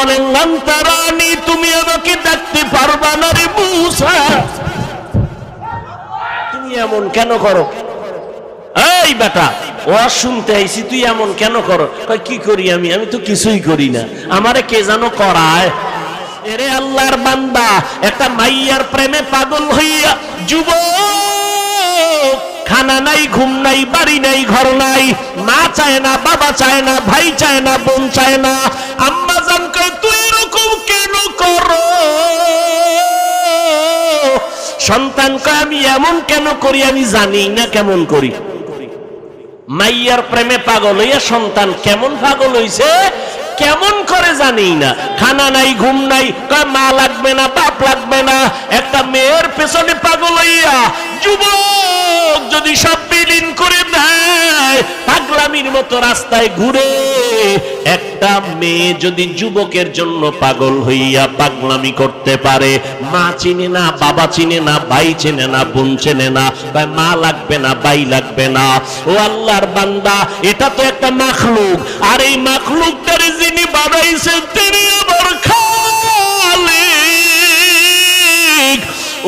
বলেন লান তারানি, তুমি আমাকে দেখতে পারবা না রে মূসা। তুমি এমন কেন করো? এই বেটা, ও শুনতে আইছি, তুই এমন কেন করো? কি করি আমি? আমি তো কিছুই করি না, আমারে কে যেন করায়। এরে আল্লাহর বান্দা, একটা মাইয়ার প্রেমে পাগল হইয়া যুবক, খানা নাই, ঘুম নাই, বাড়ি নাই, ঘর নাই, মা চায় না, বাবা চায় না, ভাই চায় না, বোন চায় না, আম্মা জান কয় তুই এরকম কেন করো? সন্তান কয় আমি এমন কেন করি, আমি জানি না কেমন করি। মাইয়ার প্রেমে পাগল হইয়া সন্তান কেমন পাগল হইছে, কেমন করে জানি না। খানা নাই, ঘুম নাই, কয় মা লাগবে না, বাপ লাগবে না। একটা মেয়ের পেছনে পাগল হইয়া যুবক যদি সব বিলীন করে দেয়, পাগলামির মতো রাস্তায় ঘুরে। একটা মেয়ে যদি যুবকের জন্য পাগল হইয়া পাগলামি করতে পারে, মা চিনে না, বাবা চিনে না, ভাই চিনে না, বোন চিনে না, মা লাগবে না, ভাই লাগবে না। ও আল্লাহর বান্দা, এটা তো একটা মাখলুক, আর এই মাখলুকটারে যিনি বানাইছেন তিনি আবার খালিক।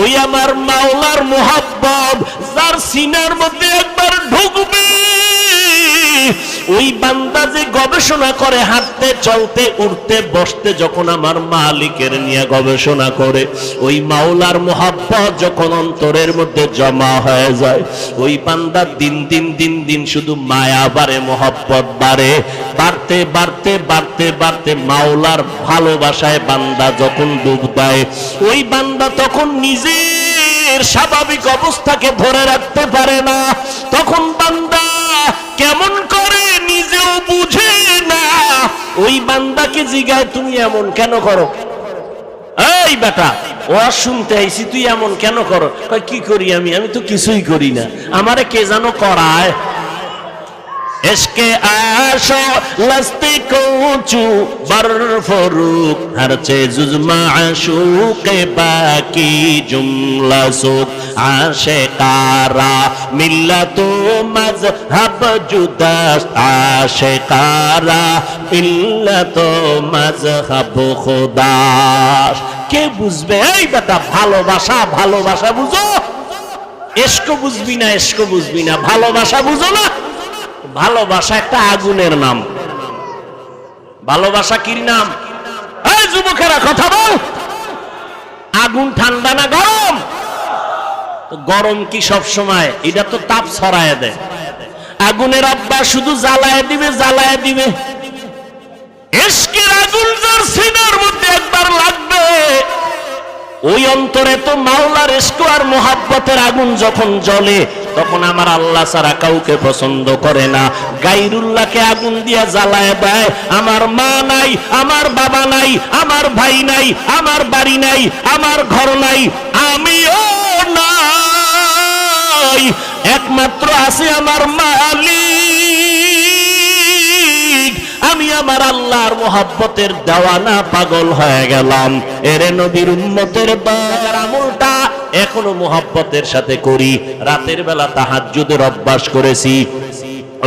ওই আমার মাওলার মুহাব্বত যার সিনার মধ্যে একবার ঢুকবে, ওই বান্দা যে গবেষণা করে হাঁটতে, চলতে, উঠতে, বসতে, যখন আমার মালিকের নিয়ে গবেষণা করে, ওই মাওলার মুহাব্বত যখন অন্তরের মধ্যে জমা হয়ে যায়, ওই বান্দা দিন দিন দিন দিন শুধু মায়া বাড়ে, মুহাব্বত বাড়ে, বাড়তে বাড়তে বাড়তে বাড়তে মাওলার ভালোবাসায় বান্দা যখন ডুব দেয়, ওই বান্দা তখন নিজের স্বাভাবিক অবস্থাকে ধরে রাখতে পারে না। তখন বান্দা কেমন করে নিজেও বুঝে না। ওই বান্দাকে জিগায় তুমি এমন কেন করো? এই বেটা, ও শুনতে আইছি, তুই এমন কেন করো? কি করি আমি? আমি তো কিছুই করি না, আমারে কে যেন করায়। इश्क़े आशो लस्ती कोचू बरफरूक हर चीज़ माशूक़ बाकी जुमला सुख आशिकारा मिल्लतो मज़हब जुदास्त आशिकारा मिल्लतो मज़हब खुदास। কে বুঝবে? এই বেটা, ভালোবাসা ভালোবাসা বুঝো, ইশক বুঝবি না, ইশক বুঝবি না, ভালোবাসা বুঝো না। ভালোবাসা একটা আগুনের নাম। ভালোবাসা কি নাম? এই যুবকেরা কথা বল, আগুন ঠান্ডা না গরম? গরম কি সব সময়? এটা তো তাপ ছড়ায় দেয়। আগুনের অভ্যাস শুধু জ্বালায় দিবে, জ্বালায় দিবে। ইশকের আগুন যার সিনার মধ্যে একবার লাগবে, ওই অন্তরে তো মাওলার ইশক আর মুহাব্বতের আগুন যখন জ্বলে, তখন আমার আল্লাহ ছাড়া কাউকে পছন্দ করে না। গায়রুল্লাহকে আগুন দিয়া জ্বালায় দেয়। আমার মা নাই, আমার বাবা নাই, আমার ভাই নাই, আমার বাড়ি নাই, আমার ঘর নাই, আমিও নাই, একমাত্র আছে আমার মালিক। আমি আমার আল্লাহর মুহাব্বতের দেওয়ানা, পাগল হয়ে গেলাম। এরে নবীর উম্মতের আমলটা এখনো মুহাব্বতের সাথে করি। রাতের বেলা তাহাজ্জুদের অভ্যাস করেছি।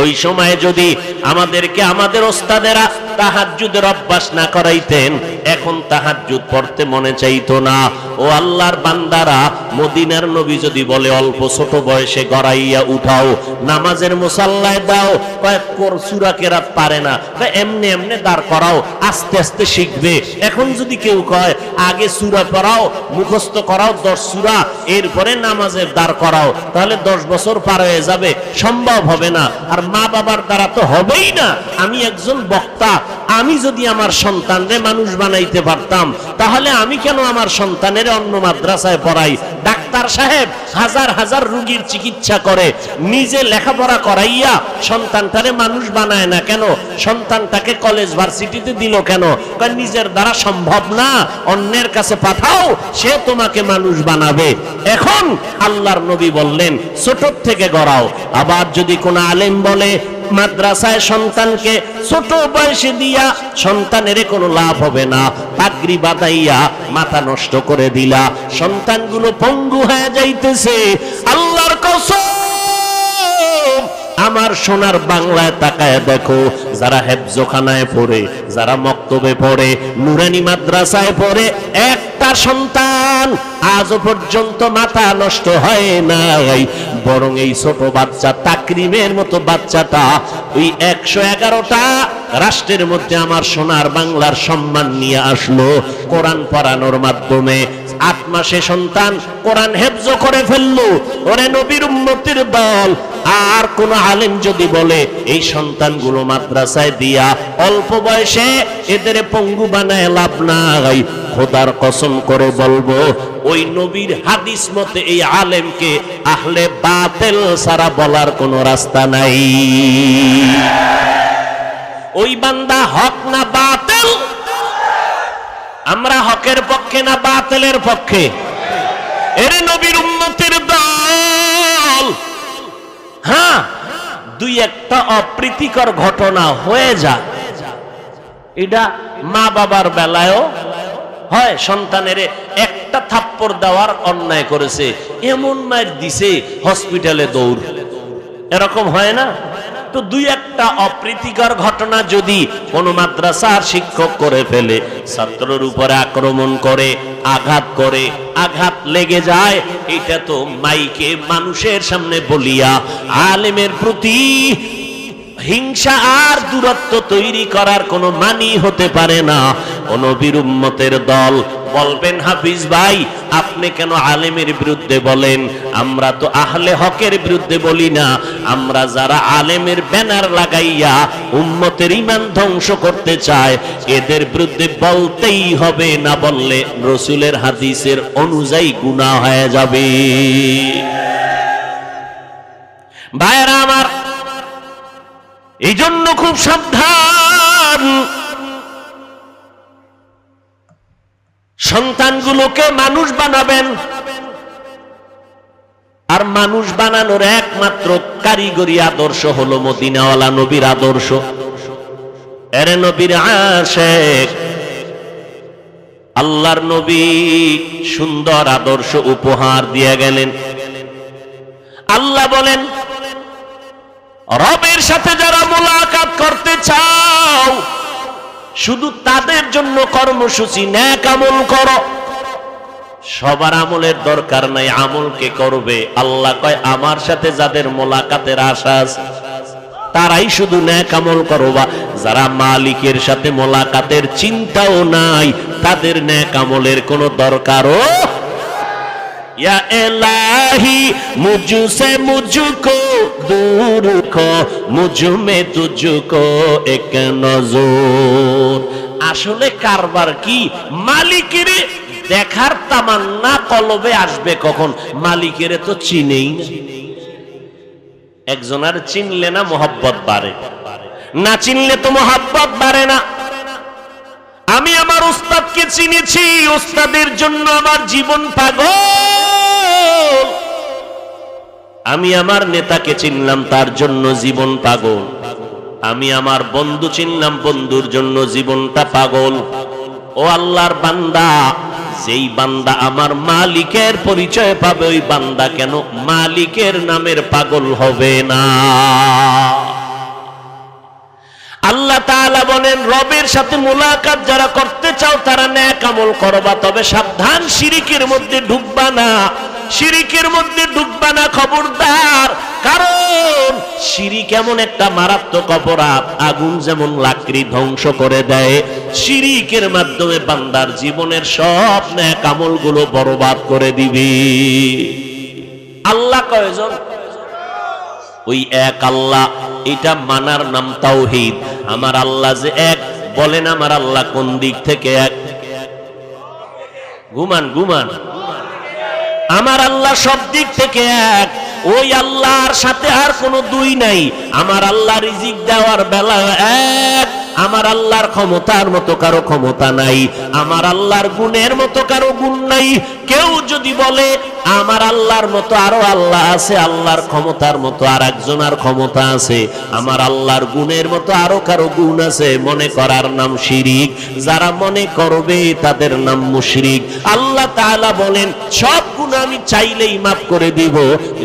ওই সময় যদি আমাদেরকে আমাদের ওস্তাদেরা তাহাজ্জুদের অভ্যাস না করাইতেন, এখন তাহাজ্জুদ পড়তে মনে চাইতো না। ও আল্লাহর বান্দারা, মদিনার নবী যদি বলে অল্প ছোট বয়সে গড়াইয়া উঠাও, নামাজের মুসাল্লায় দাও, কয়েক সূরা কেরাত পারে না, এমনি এমনি দাঁড় করাও, আস্তে আস্তে শিখবে। এখন যদি কেউ কয় আগে সূরা পড়াও, মুখস্থ করাও 10 সূরা, এরপরে নামাজের দাঁড় করাও, তাহলে 10 বছর পার হয়ে যাবে, সম্ভব হবে না। আর মা বাবার দ্বারা তো হবেই না। আমি একজন বক্তা, আমি যদি আমার সন্তানরে মানুষ বানাইতে পারতাম, তাহলে আমি কেন আমার সন্তানের অন্য মাদ্রাসায় পড়াই? ডাক্তার সাহেব হাজার হাজার রোগীর চিকিৎসা করে, নিজে লেখাপড়া করাইয়া সন্তানটারে মানুষ বানায় না কেন? সন্তানটাকে কলেজ ভার্সিটিতে দিল কেন? কারণ নিজের দ্বারা সম্ভব না, অন্যের কাছে পাঠাও, সে তোমাকে মানুষ বানাবে। এখন আল্লাহর নবী বললেন ছোট থেকে গড়াও। আবার যদি কোন আলেম বলে মাদ্রাসায় সন্তানকে ছোট বয়সে দিয়া সন্তানের কোনো লাভ হবে না, পাগড়ি বাঁধাইয়া মাথা নষ্ট করে দিলা, সন্তানগুলো পঙ্গু হয়ে যাইতেছে। আল্লাহর কসম, আমার সোনার বাংলায় তাকায় দেখো, যারা হেফজখানায় পড়ে, যারা মক্তবে পড়ে, নুরানি মাদ্রাসায় পড়ে, একটা সন্তান আজও পর্যন্ত মাথা নষ্ট হয় নাই, বরং এই ছোট বাচ্চা তাকরিমের মতো বাচ্চাটা ওই 111টা রাষ্ট্রের মধ্যে আমার সোনার বাংলার সম্মান নিয়ে আসলো কোরআন পড়ানোর মাধ্যমে। 8 মাসে সন্তান কোরআন হেফজ করে ফেললো। ওরে নবীর উম্মতের দল, আর কোন আলেম যদি বলে এই সন্তানগুলো মাদ্রাসায় দিয়া অল্প বয়সে এদের পঙ্গু বানায় লাভ নাই, খোদার কসম করে বলবো ওই নবীর হাদিস মতে এই আলেমকে আহলে বাতিল সারা বলার কোনো রাস্তা নাই। ওই বান্দা হক না বাতিল? আমরা হকের পক্ষে না বাতিলের পক্ষে? এর নবীর উম্মতের দল, হ্যাঁ, 2-1টা অপ্রীতিকর ঘটনা হয়ে যায়, এটা মা বাবার বেলায়ও হয়। সন্তানের একটা থাপ্পড় দেওয়ার অন্যায় করেছে, এমন মায়ের দিছে হসপিটালে দৌড়, এরকম হয় না? তো 2-1টা অপ্রীতিকর ঘটনা যদি কোন মাদ্রাসার শিক্ষক করে ফেলে, ছাত্রের উপরে আক্রমণ করে, আঘাত করে, আঘাত লেগে যায়, এটা তো মাইকে মানুষের সামনে বলিয়া আলেমের প্রতি হিংসা আর দূরত্ব তৈরি করার কোনো মানি হতে পারে না। নবীর উম্মতের দল বলবেন, হাফিজ ভাই আপনি কেন আলেমের বিরুদ্ধে বলেন? আমরা তো আহলে হকের বিরুদ্ধে বলি না, আমরা যারা আলেমের ব্যানার লাগাইয়া উম্মতের ঈমান ধ্বংস করতে চায় এদের বিরুদ্ধে বলতেই হবে, না বললে রাসূলের হাদিসের অনুযায়ী গুনাহ হয়ে যাবে। ভাইরা আমার, এই জন্য খুব সাবধান, সন্তানগুলোকে মানুষ বানাবেন। আর মানুষ বানানোর একমাত্র কারিগরি আদর্শ হলো মদিনাওয়ালা নবীর আদর্শ। এর নবীর আশিক, আল্লাহর নবী সুন্দর আদর্শ উপহার দিয়ে গেলেন। আল্লাহ বলেন, রবের সাথে যারা মুলাকাত করতে চাও শুধু তাদের জন্য কর্মসূচি নেক আমল করো। সবার আমলের দরকার নাই, আমলকে করবে। আল্লাহ কয়, আমার সাথে যাদের মোলাকাতের আশা আছে তারাই শুধু নেক আমল করবা। যারা মালিকের সাথে মোলাকাতের চিন্তাও নাই তাদের নেক আমলের কোনো দরকারও। या इलाही मुझसे मुझको दूर को, मुझ में तुझको एक नजर। আসলে কারবার কি? মালিকের দেখার তামান্না কলবে আসবে কখন? মালিকের তো চিনেই না। একজনের চিনলে না মোহাব্বত বাড়ে, না চিনলে তো মোহাব্বত বাড়ে না। আমি আমার উস্তাদকে চিনেছি, উস্তাদের জন্য আমার জীবন পাগল। আমি আমার নেতাকে চিনলাম, তার জন্য জীবন পাগল। আমি আমার বন্ধু চিনলাম, বন্ধুর জন্য জীবনটা পাগল। ও আল্লাহর বান্দা, যেই বান্দা আমার মালিকের পরিচয় পাবে ওই বান্দা কেন মালিকের নামের পাগল হবে না? আল্লাহ তাআলা বলেন, রবের সাথে মুলাকাত যারা করতে চাও তারা নেক আমল করবা, তবে সাবধান, শিরিকের মধ্যে ঢুকবা না। শিরিকের মধ্যে ঢুকবা না, খবরদার। কারণ শিরিক এমন একটা মারাত্মক অপরাধ, আগুন যেমন লাকড়ি ধ্বংস করে দেয়, শিরিকের মাধ্যমে বান্দার জীবনের সব নেক আমলগুলো বরবাদ করে দিবে। আল্লাহ কয়জন? ওই এক আল্লাহ। এটা মানার নাম তাওহীদ। আমার আল্লাহ যে এক, বলেন আমার আল্লাহ কোন দিক থেকে এক? ঘুমান ঘুমান। আমার আল্লাহ সব দিক থেকে এক। ওই আল্লাহর সাথে আর কোনো দুই নাই। আমার আল্লাহ রিজিক দেওয়ার বেলা এক, আমার আল্লাহর ক্ষমতার মতো কারো ক্ষমতা নাই, আমার আল্লাহর গুণের মতো কারো গুণ নাই। কেউ যদি বলে আমার আল্লাহর মতো আরো আল্লাহ আছে, আল্লাহর ক্ষমতার মতো আর একজনের ক্ষমতা আছে, আমার আল্লাহর গুণের মতো আরো কারো গুণ আছে, মনে করার নাম শিরিক। যারা মনে করবে তাদের নাম মুশরিক। আল্লাহ তাআলা বলেন সব গুনাহ আমি চাইলেই মাফ করে দিব,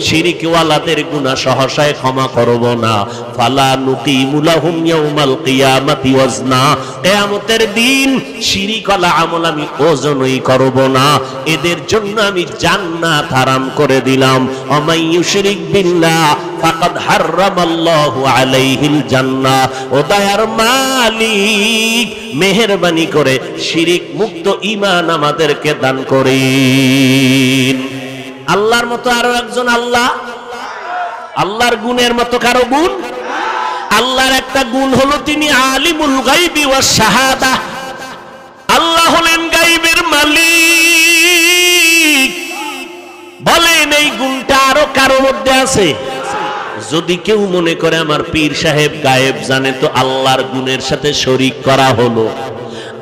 শিরিকওয়ালাদের গুনাহ সহসায় ক্ষমা করব না। ফালা নুকিমু লাহুম ইয়াউমাল কিয়ামাতি ওয়াজনা, কিয়ামতের দিন শিরিকওয়ালা আমল আমি ওজনই করব না, এদের জন্য আমি জান্নাত হারাম করে দিলাম। ওমাই ইউশরিক বিল্লাহ ফাকাদ হারামাল্লাহু আলাইহিল জান্নাহ। ও দয়ার মালিক মেহেরবানি করে শিরিক মুক্ত ঈমান আমাদেরকে দান করেন। আল্লাহর মতো আরো একজন আল্লাহ, আল্লাহর গুণের মতো কারো গুণ। আল্লাহর একটা গুণ হলো তিনি আলিমুল গায়বি ওয়াস শাহাদা, আল্লাহ হলেন গায়বের মালিক। বলেন এই গুণটা আরো কারো মধ্যে আছে? যদি কেউ মনে করে আমার পীর সাহেব গায়েব জানে, তো আল্লাহর গুণের সাথে শরীক করা হলো।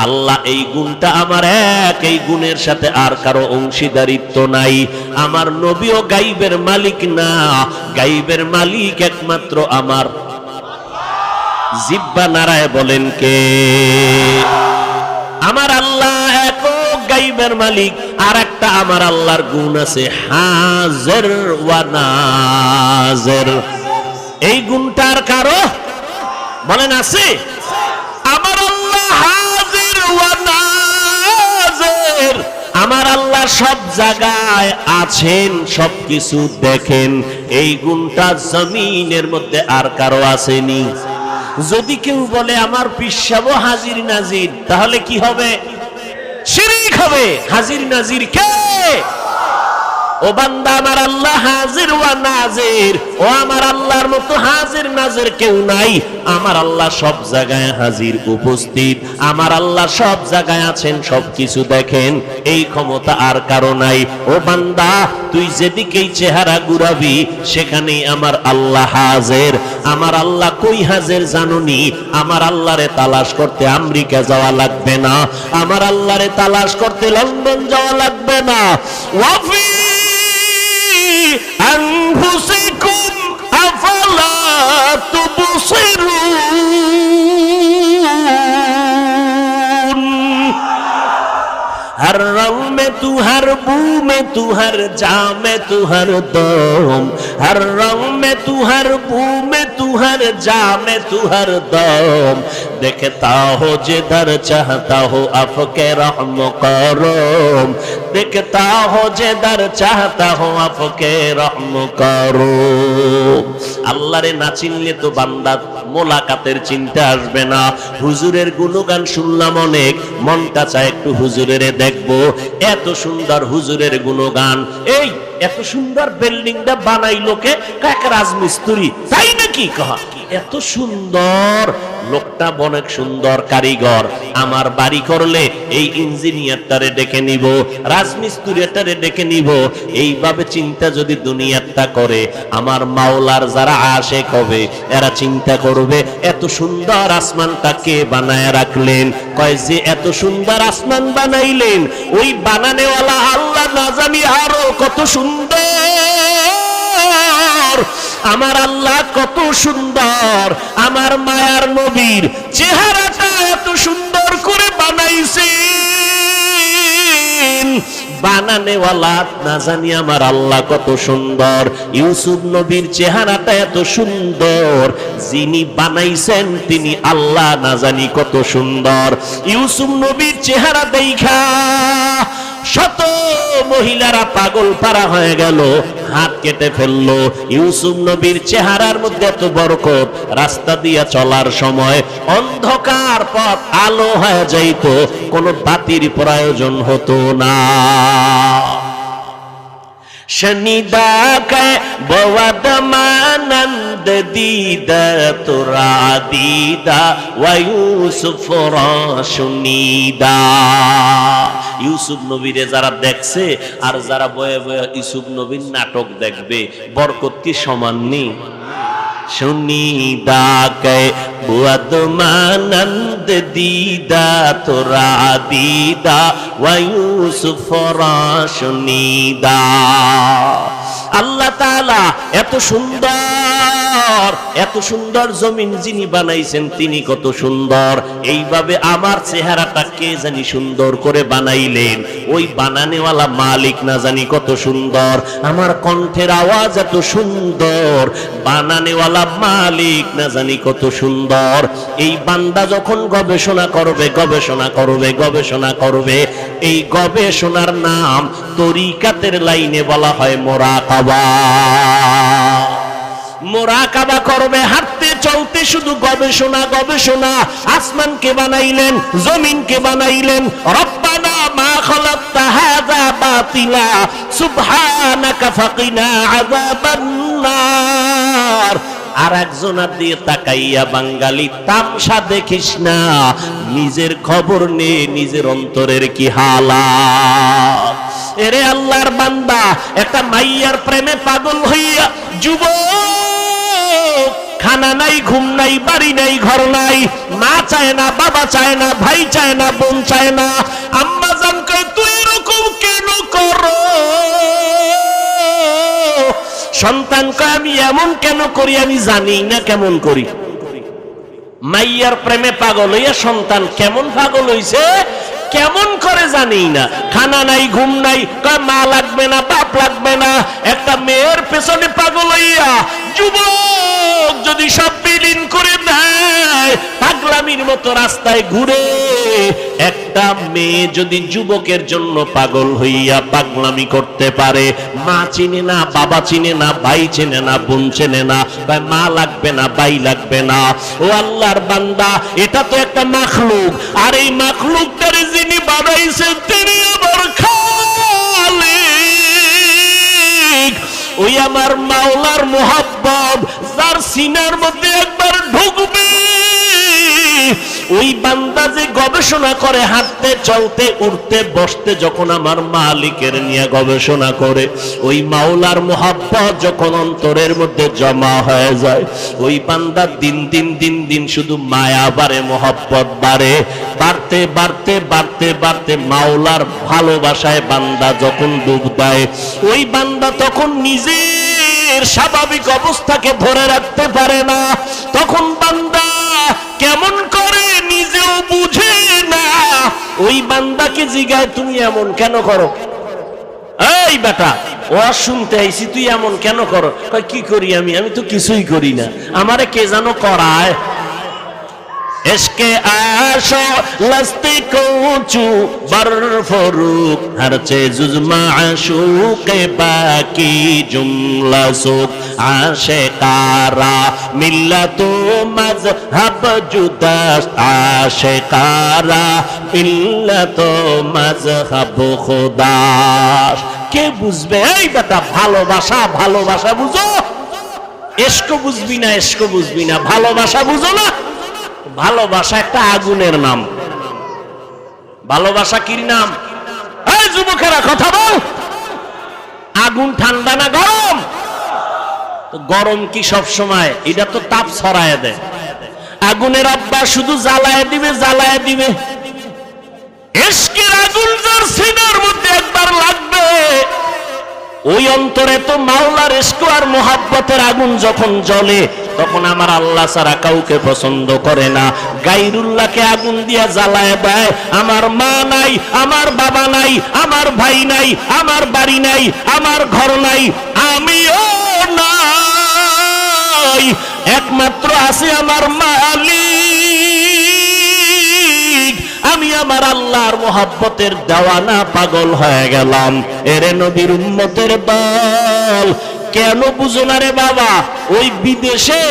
আল্লাহ এই গুণটা আমার এক, এই গুণের সাথে আর কারো অংশীদারিত্ব নাই। আমার নবীও গায়বের মালিক না, গায়বের মালিক একমাত্র আমার। জিব্বা নারায় বলেন কে? আমার আল্লাহ একক গায়বের মালিক। আর একটা আমার আল্লাহর গুণ আছে হাজির ওয়া নাজির। এই গুণটার কারো বলেন আছে? আমার আল্লাহ হাজির ওয়া নাজির, আমার আল্লাহ সব জায়গায় আছেন, সবকিছু দেখেন। এই গুণটা জমিনের মধ্যে আর কারো আসেনি। যদি কেউ বলে আমার পিসাব হাজির নাজির, তাহলে কি হবে? শিরক হবে। হাজির নাজির কে? ও বান্দা, আমার আল্লাহ হাজির ওয়া নাজির। ও আমার আল্লাহর মতো হাজির নাজির কেউ নাই। আমার আল্লাহ সব জায়গায় হাজির উপস্থিত, আমার আল্লাহ সব জায়গায় আছেন, সবকিছু দেখেন। এই ক্ষমতা আর কারো নাই। ও বান্দা, তুই যেদিকেই চেহারা ঘুরাবি সেখানেই আমার আল্লাহ হাজির। আমার আল্লাহ কই হাজির জানুনি? আমার আল্লাহরে তালাশ করতে আমেরিকা যাওয়া লাগবে না, আমার আল্লাহরে তালাশ করতে লন্ডন যাওয়া লাগবে না। ওয়াফি আনফুসিকুম আফালা তুবসিরুন। हर रंग में तू, हर बू में तू, हर जा में तू, हर दम। हर रंग में तू, हर बू में तू, हर जा में तू, हर दम। देखता हो जिधर चाहता हो आपके रहम करम। देखता हो जिधर चाहता हो आपके रहम करम। আল্লাহরে না চিনলে তো বান্দা মোলাকাতের চিন্তা আসবে না। হুজুরের গুণগান শুনলাম অনেক, মনটা চায় একটু হুজুরের দেখবো। এত সুন্দর হুজুরের গুণগান। এই এত সুন্দর বিল্ডিংটা বানাইলো কে? এক রাজমিস্ত্রি, তাই নাকি? কহা এত সুন্দর লোকটা, অনেক সুন্দর কারিগর। আমার বাড়ি করলে এই ইঞ্জিনিয়ারটারে ডেকে নিব, রাজমিস্ত্রিটারে ডেকে নিব। এইভাবে চিন্তা যদি দুনিয়াটা করে, আমার মাওলার যারা আশেক হবে এরা চিন্তা করবে এত সুন্দর আসমানটা কে বানায় রাখলেন। কয় যে এত সুন্দর আসমান বানাইলেন, ওই বানানেওয়ালা আল্লাহ না জানি আরো কত সুন্দর। আমার আল্লাহ কত সুন্দর, আমার মায়ার নবীর চেহারাটা এত সুন্দর করে বানাইছেন। বানানেওয়ালা না জানি আমার আল্লাহ কত সুন্দর। ইউসুফ নবীর চেহারাটা এত সুন্দর, যিনি বানাইছেন তিনি আল্লাহ না জানি কত সুন্দর। ইউসুফ নবীর চেহারা দেখা শত মহিলারা পাগল পারা হয়ে গেল, হাত কেটে ফেললো। ইউসুফ নবীর চেহারার মধ্যে এত বরকত, রাস্তা দিয়ে চলার সময় অন্ধকার পথ আলো হয়ে যাইত, কোনো বাতির প্রয়োজন হতো না। शनिदा के बवद मानंद दीदा तुरा दीदा व यूसुफ राशुनीदा। ইউসুফ নবীরে যারা দেখছে আর যারা বয়ে বয়ে ইউসুফ নবীর নাটক দেখবে, বরকত কি সমান নেই? सुनीदा के बुअद मानंद दीदा तोरा दीदा व यूसुफ रा सुनीदा। আল্লাহ তাআলা এত সুন্দর জমিন যিনি বানাইছেন তিনি কত সুন্দর। এইভাবে আমার চেহারাটা কে জানি সুন্দর করে বানাইলেন, ওই বানানেওয়ালা মালিক না জানি কত সুন্দর। আমার কণ্ঠের আওয়াজ এত সুন্দর, বানানেওয়ালা মালিক না জানি কত সুন্দর। এই বান্দা যখন গবেষণা করবে, এই গবেষণার নাম তরিকাতের লাইনে বলা হয় মুরাকাবা। মুরাকাবা করবে, হাঁটতে চলতে শুধু গবেষণা। আসমানকে বানাইলেন, জমিনকে বানাইলেন। রব্বানা মা খালাকতা হাযা বাতিলা সুবহানাকা ফাকিনা আযাবান নার। আর একজনের দিয়ে তাকাইয়া বাঙালি তামসা দেখিস না, নিজের খবর নে নিজের অন্তরের কি হালাত। এরে আল্লাহর বান্দা, একটা মাইয়ার প্রেমে পাগল হইয়া যুবক, খানা নাই, ঘুম নাই, বাড়ি নাই, ঘর নাই, মা চায় না, বাবা চায় না, ভাই চায় না, বোন চায় না। আম্মা জান কয় তুই এরকম কেন করো? সন্তান কয় আমি এমন কেন করি, আমি জানি না কেমন করি। মাইয়ার প্রেমে পাগল হইয়া সন্তান কেমন পাগল হইছে, কেমন করে জানি না। খানা নাই, ঘুম নাই, কয় মা লাগবে না, বাপ লাগবে না। একটা মেয়ের পেছনে পাগল হইয়া যুবক যদি সব বিলীন করে দেয়, পাগলামির মতো রাস্তায় ঘুরে। একটা মেয়ে যদি যুবকের জন্য পাগল হইয়া পাগলামি করতে পারে, মা চিনে না, বাবা চিনে না, ভাই চিনে না, বোন চিনে না, কয় মা লাগবে না, ভাই লাগবে না। ও আল্লাহর বান্দা, এটা তো একটা মাখলুক, আর এই মাখলুকটারে যিনি বানাইছেন তিনি আবার খালিক। ওই আমার মাওলার মোহাব্বত যার সিনার মধ্যে একবার ঢুকবে, ওই বান্দা যে গবেষণা করে, হাঁটতে চলতে উঠতে বসতে যখন আমার মালিকের নিয়ে গবেষণা করে, ওই মাওলার মোহাব্বত যখন অন্তরের মধ্যে জমা হয়ে যায়, ওই বান্দা দিন দিন শুধু মায়া বাড়ে, মোহাব্বত বাড়ে। বাড়তে মাওলার ভালোবাসায় বান্দা যখন ডুব দেয়, ওই বান্দা তখন নিজের স্বাভাবিক অবস্থাকে ধরে রাখতে পারে না। তখন বান্দা কেমন করে নিজেও বুঝে না। ওই বান্দাকে জিজ্ঞাসা তুমি এমন কেন করো? এই বেটা, ওয়াজ শুনতে আইছি, তুই এমন কেন করো? কি করি আমি তো কিছুই করি না, আমারে কে জানো করায়। इश्क़े आशो लस्ती कोचू बरफरूक हर चीज़ माशूक़ बाकी जुमला सुख आशिकारा मिल्लतो मज़हब जुदा आशिकारा मिल्लतो मज़हब खुदा। কে বুঝবে? এই বেটা, ভালোবাসা বুঝো, ইশক বুঝবি না, ভালোবাসা বুঝো না। ভালোবাসা একটা আগুনের নাম। ভালোবাসা কি নাম? এই যুবকেরা কথা বল, আগুন ঠান্ডা না গরম? তো গরম কি সব সময়? এটা তো তাপ ছড়ায় দেয়। আগুনের আব্বা শুধু জ্বালায় দিবে। ইশকের আগুন যার সিনার মধ্যে একবার লাগবে, ওই অন্তরে তো মাওলার ইশক আর মোহাব্বতের আগুন যখন জ্বলে, তখন আমার আল্লাহ ছাড়া কাউকে পছন্দ করে না। গায়রুল্লাহকে আগুন দিয়া জ্বালায় দেয়। আমার মা নাই, আমার বাবা নাই, আমার ভাই নাই, আমার বাড়ি নাই, আমার ঘর নাই, আমিও নাই, একমাত্র আছে আমার মালিক। আমি আমার আল্লাহর মোহাব্বতের দেওয়ানা, পাগল হয়ে গেলাম। এরে নবীর উম্মতের দল, কেন বুঝো না রে বাবা? ওই বিদেশে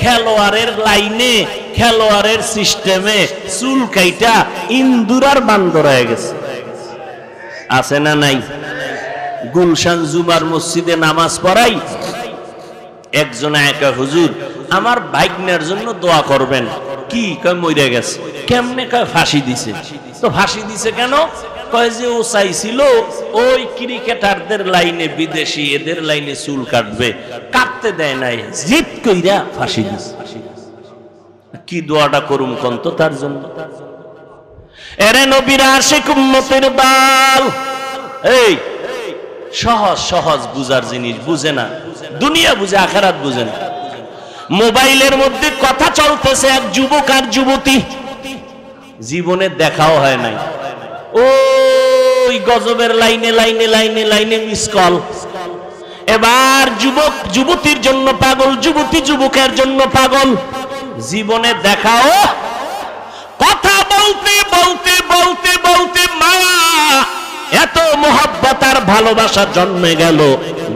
খেলোয়াড়ের লাইনে, খেলোয়াড়ের সিস্টেমে চুল কাইটা ইন্দুরার বান্দর হয়ে গেছে, আছে না নাই? গুলশান জুমার মসজিদে নামাজ পড়াই, একজন একা হুজুর আমার ভাগ্নের জন্য দোয়া করবেন। কি কয়? মরে গেছে। কেমনে? কয় ফাঁসি দিছে। তো ফাঁসি দিছে কেন? কয় যে ও চাইছিল ওই ক্রিকেটারদের লাইনে বিদেশি, এদের লাইনে চুল কাটবে, কাটতে দেয় নাই, জিদ কইরা ফাঁসি দিছে। কি দোয়াটা করুম কন্ত তার জন্য? এরে নবীর আশিক উম্মতের দল, এই সহজ সহজ বুঝার জিনিস বুঝে না, দুনিয়া বুঝে আখিরাত বুঝে না। মোবাইলের মধ্যে কথা চলতেছে, এক যুবক আর যুবতী, জীবনে দেখাও হয় নাই, ওই গজবের লাইনে লাইনে লাইনে লাইনে মিস কল। এবার যুবক যুবতীর জন্য পাগল, যুবতী যুবকের জন্য পাগল, জীবনে দেখাও, কথা বলতে বলতে বলতে বলতে মায়া, এত মোহাব্বত আর ভালোবাসা জন্মে গেল,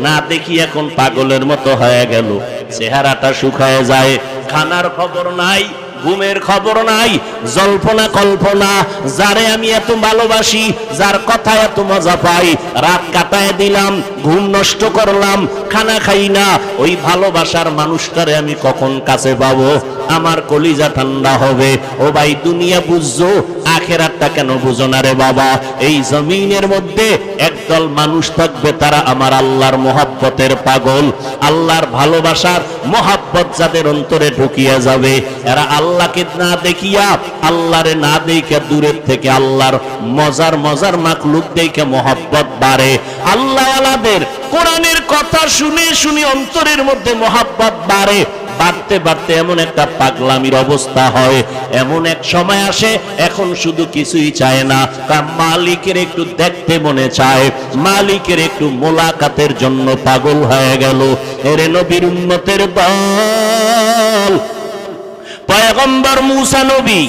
না দেখি এখন পাগলের মতো হয়ে গেল, চেহারাটা শুকায় যায়, খানার খবর নাই, ঘুমের খবর নাই, জল্পনা কল্পনা, যারে আমি এত ভালোবাসি, যার কথা এত মজা পাই, রাত কাটায় দিলাম, ঘুম নষ্ট করলাম, খানা খাই না, ওই ভালোবাসার মানুষটারে আমি কখন কাছে পাবো, আমার কলিজা ঠান্ডা হবে। ও ভাই, দুনিয়া বুঝছো, আখিরাতটা কেন বুঝো না রে বাবা? এই জমিনের মধ্যে একদল মানুষ থাকবে, তারা আমার আল্লাহর মোহাব্বতের পাগল, আল্লাহর ভালোবাসার মোহাব্বত যাদের অন্তরে ঢুকিয়া যাবে, এরা আল্লাহকে না দেখিয়া, আল্লাহরে না দেখে দূরের থেকে আল্লাহর মজার মজার মাখলুক দেখে মোহাব্বত বাড়ে। আল্লাহ আলাদের কোরআনের কথা শুনে শুনে অন্তরের মধ্যে মোহাব্বত বাড়ে, বাড়তে বাড়তে এমন একটা পাগলামির অবস্থা হয়, এমন এক সময় আসে এখন শুধু কিছুই চায় না, তার মালিকের একটু দেখতে মনে চায়, মালিকের একটু মোলাকাতের জন্য পাগল হয়ে গেল। এরে নবীর উম্মতের দল, পয়গম্বর মুসা নবী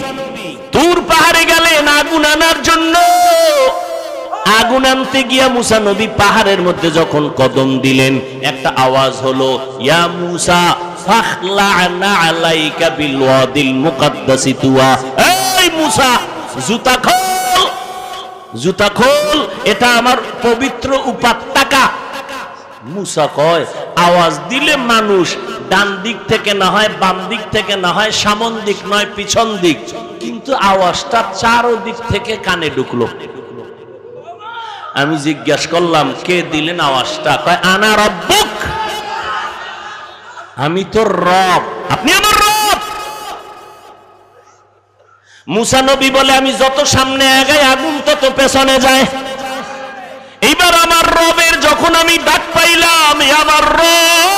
তুর পাহাড়ে গেলেন আগুন আনার জন্য। আগুন আনতে গিয়া মুসা নবী পাহাড়ের মধ্যে যখন কদম দিলেন, একটা আওয়াজ হলো, ইয়া মুসা ফাখলা'না আলাইকা বিল ওয়াদিল মুকাদ্দাসি তুয়া। এই মুসা, জুতা খোল, জুতা খোল, এটা আমার পবিত্র উপত্যকা। মুসা কয়, আওয়াজ দিলে মানুষ ডান দিক থেকে না হয়, বাম দিক থেকে না হয়, সামন দিক নয় পিছন দিক, কিন্তু আওয়াজটা চারদিক থেকে কানে ঢুকলো। আমি জিজ্ঞাসা করলাম, কে দিলেন আওয়াজটা? কয়, আনা রব্বুক, আমি তোর রব, আপনি আমার রব। মুসা নবী বলে, আমি যত সামনে আগাই আগুন তত পেছনে যায়। এইবার আমার রবের যখন আমি ডাক পাইলাম, আমার রব,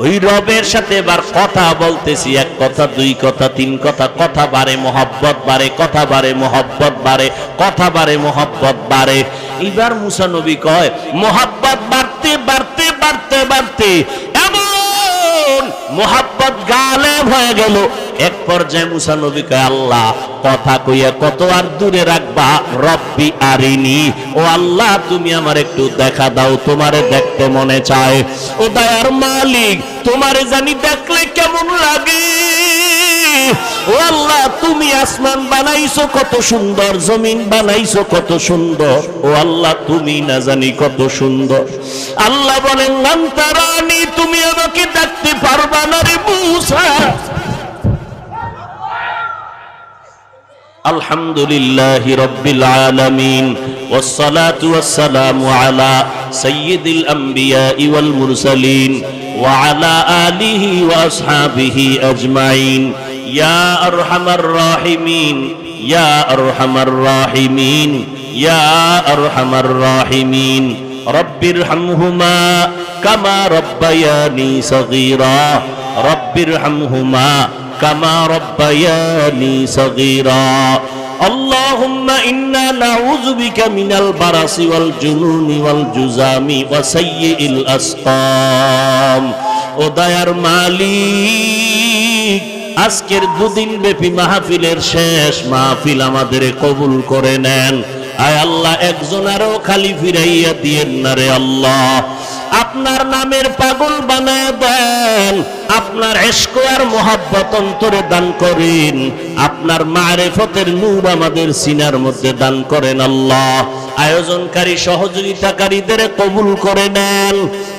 ওই রবের সাথে এবার কথা বলতেছি, এক কথা, দুই কথা, তিন কথা, কথা বাড়ে মোহাব্বত বাড়ে, কথা বাড়ে মোহাব্বত বাড়ে, কথা বাড়ে মোহাব্বত বাড়ে। এবার মুসা নবী কয়, মোহাব্বত বাড়তে বাড়তে বাড়তে বাড়তে এমন মোহাব্বত গালেব হয়ে গেল, এক পর্যায়ে মুসা নবী কয়, আল্লাহ, কথা কইয়া কত আর দূরে রাখবা, রব্বি আরিনি, ও আল্লাহ তুমি আমার একটু দেখা দাও, তোমারে দেখতে মনে চায়। ও দয়ার মালিক, তোমারে জানি দেখলে কেমন লাগে। ও আল্লাহ, তুমি আসমান বানাইছো কত সুন্দর, জমিন বানাইছো কত সুন্দর, ও আল্লাহ তুমি না জানি কত সুন্দর। আল্লাহ বলেন, লান তারানি, তুমি আমাকে দেখতে পারবা না রে মুসা। আলহামদুলিল্লাহি রাব্বিল আলামিন, ওয়াসসালাতু ওয়াসসালামু আলা সাইয়্যিদিল আমবিয়া ওয়াল মুরসালিন ওয়া আলা আলিহি ওয়া আসহাবিহি আজমাইন। ইয়া আরহামার রাহিমিন, ইয়া আরহামার রাহিমিন, ইয়া আরহামার রাহিমিন। রব্বিরহামহুমা কামা রব্বায়ানি সগীরা, রব্বিরহামহুমা কামা রব্বায়ানি সগীরা। আল্লাহুম্মা ইন্না নাউযু বিকা মিনাল বারাসি ওয়াল জুনুনি ওয়াল জুজামি ওয়া সাইয়্যিল আসকাম। ও দয়ার মালিক, আজকের দুদিন ব্যাপী মাহফিলের শেষ মাহফিল আমাদের কবুল করে নেন। আয় আল্লাহ, একজনেরও খালি ফিরাইয়া দিয়েন না রে আল্লাহ। আপনার নামের পাগল বানায় দেন, আপনার ইশক আর মোহাব্বত অন্তরে দান করেন, আপনার মারিফতের নূর আমাদের সিনার মধ্যে দান করেন আল্লাহ। আয়োজনকারী সহযোগিতাকারীদের কবুল করে নেন,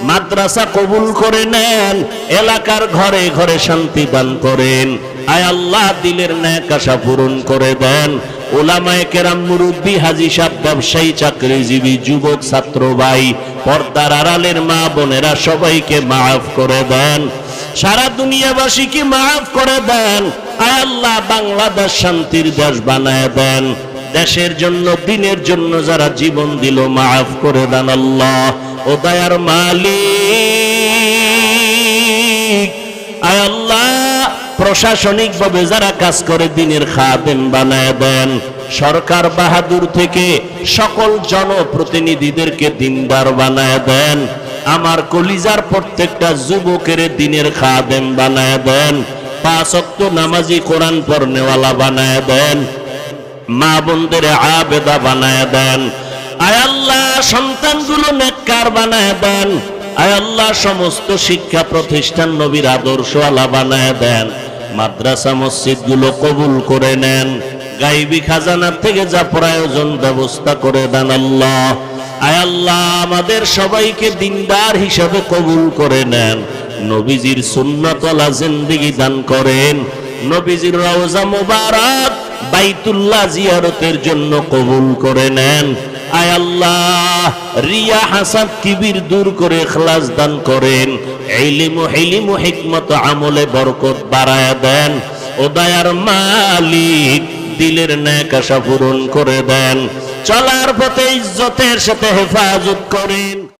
মাদ্রাসা কবুল করে নেন, এলাকার ঘরে ঘরে শান্তি দান করেন। আয় আল্লাহ, দিলের নেক আশা পূরণ করে দেন। ওলামায়ে কেরাম, মুরব্বী, হাজী সাহেব, ব্যবসায়ী, চাকরিজীবী, যুবক, ছাত্র ভাই, পর্দার আড়ালের মা বোনেরা সবাইকে মাফ করে দেন। সারা দুনিয়াবাসীকে মাফ করে দেন। আয় আল্লাহ, বাংলাদেশ শান্তির দেশ বানায় দেন। দেশের জন্য, দিনের জন্য যারা জীবন দিল মাফ করে দেন আল্লাহ। ও দয়ার মালিক, আয় আল্লাহ, প্রশাসনিক ভাবে যারা কাজ করে দিনের খাদেম বানায় দেন। সরকার বাহাদুর থেকে সকল জনপ্রতিনিধিদেরকে দিনদার বানায় দেন। আমার কলিজার প্রত্যেকটা যুবকের দিনের খাদেম বানায় দেন। 5 ওয়াক্ত নামাজি, কোরআন পড়নেওয়ালা বানায় দেন। মা বোনদের আবেদা বানায় দেন। আয় আল্লাহ, সন্তানগুলো নেককার বানায় দেন। আয় আল্লাহ, সমস্ত শিক্ষা প্রতিষ্ঠান নবীর আদর্শওয়ালা বানায় দেন। মাদ্রাসা মসজিদগুলো কবুল করে নেন। গাইবী খাজানার থেকে যা প্রয়োজন ব্যবস্থা করে দেন আল্লাহ। আয় আল্লাহ, আমাদের সবাইকে দিনদার হিসাবে কবুল করে নেন। নবীজির সুন্নাতওয়ালা জিন্দেগি দান করেন। নবীজির রওজা মুবারক বাইতুল্লাহ জিয়ারতের জন্য কবুল করে নেন। আয় আল্লাহ, রিয়া, হাসাদ, কিবির দূর করে ইখলাস দান করেন। ইলম, হিলম, হিকমত, আমলে বরকত বাড়ায়া দেন। ও দয়ার মালিক, দিলের নেক আশা পূরণ করে দেন। চলার পথে ইজ্জতের সাথে হেফাজত করেন।